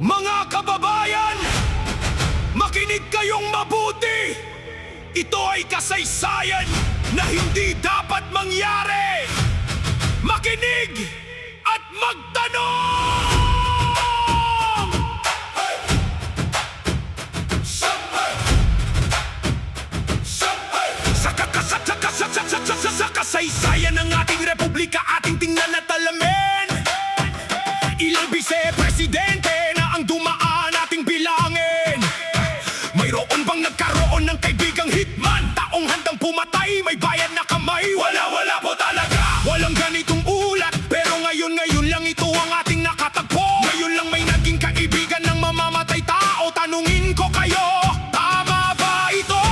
Mga kababayan, makinig kayong mabuti! Ito ay kasaysayan na hindi dapat mangyari! Makinig at magtanong! Sa kasaysayan ng ating republika, ating tingnan at alamin ilang vice-presidente na ang dumaan ating bilangin. Mayroon bang nagkaroon ng kaibigang hitman? Taong handang pumatay, may bayad na kamay. Wala po talaga. Walang ganitong ulat, pero ngayon lang ito ang ating nakatagpo. Ngayon lang may naging kaibigan ng mamamatay tao. Tanungin ko kayo, tama ba ito?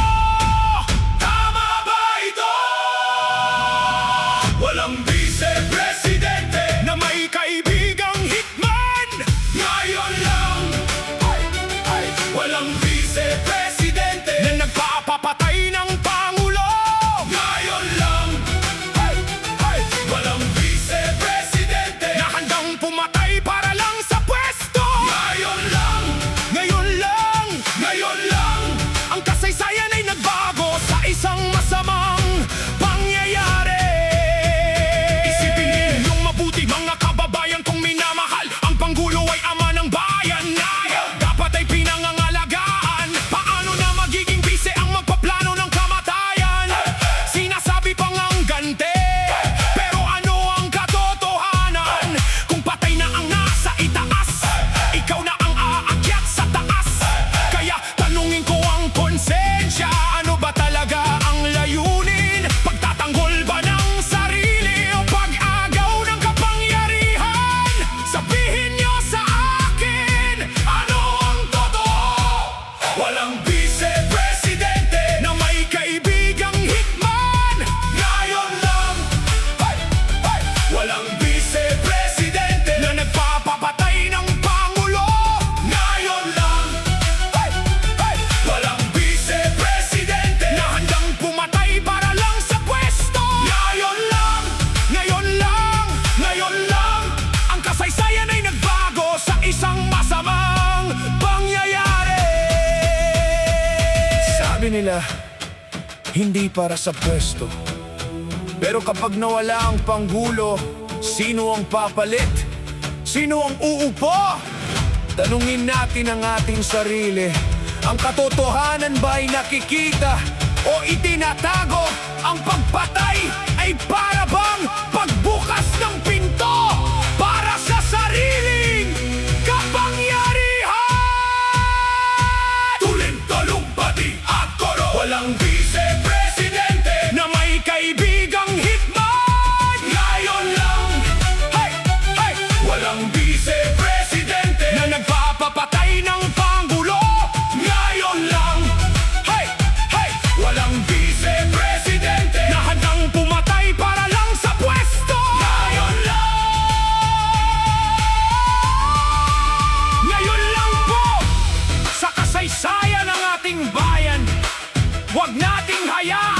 Tama ba ito? Walang vice-presidente na may kaibigang hitman. Ngayon lang. Walang vice-presidente na nagpapapatay ng Pangulo. Ngayon lang. Walang vice-presidente na handang pumatay para lang sa pwesto. Ngayon lang. Ngayon lang. Ang kasaysayan ay nagbago sa isang masamang pangyayari. Isipin ninyong mabuti, mga kababayan kong minamahal. Ang Pangulo ay ama ng bayan na dapat ay pinangangalagaan. Paano na magiging bise ang magpaplano ng kamatayan? Sinasabi pang ang gante, pero ano ang katotohanan? Kung patay na ang nasa itaas, ikaw na ang aakyat sa taas. Kaya tanungin ko ang konsensya, ano ba talaga ang layunin? Pagtatanggol ba ng sarili o pag-agaw ng kapangyarihan? Sabihin niyo sa akin, ano ang totoo? Walang vice-presidente na may kaibigang hitman. Ngayon lang. Walang vice-presidente na nagpapapatay ng Pangulo. Ngayon lang. Walang vice-presidente na handang pumatay para lang sa pwesto. Ngayon lang. Ang kasaysayan ay nagbago sa isang masamang pangyayari. Sabi nila, hindi para sa pwesto. Pero kapag nawala ang Pangulo, sino ang papalit? Sino ang uupo? Tanungin natin ang ating sarili. Ang katotohanan ba'y nakikita o itinatago? Ang pagpatay ay para bang pagbukas ng pinto para sa sariling kapangyarihan? Tulin-talumpati at koro. Walang vice-presidente na may kaibigang hitman. Ngayon lang. Walang vice-presidente na nagpapapatay ng Pangulo. Ngayon lang. Walang vice-presidente na handang pumatay para lang sa pwesto. Ngayon lang po. Sa kasaysayan ng ating bayan, huwag nating hayaan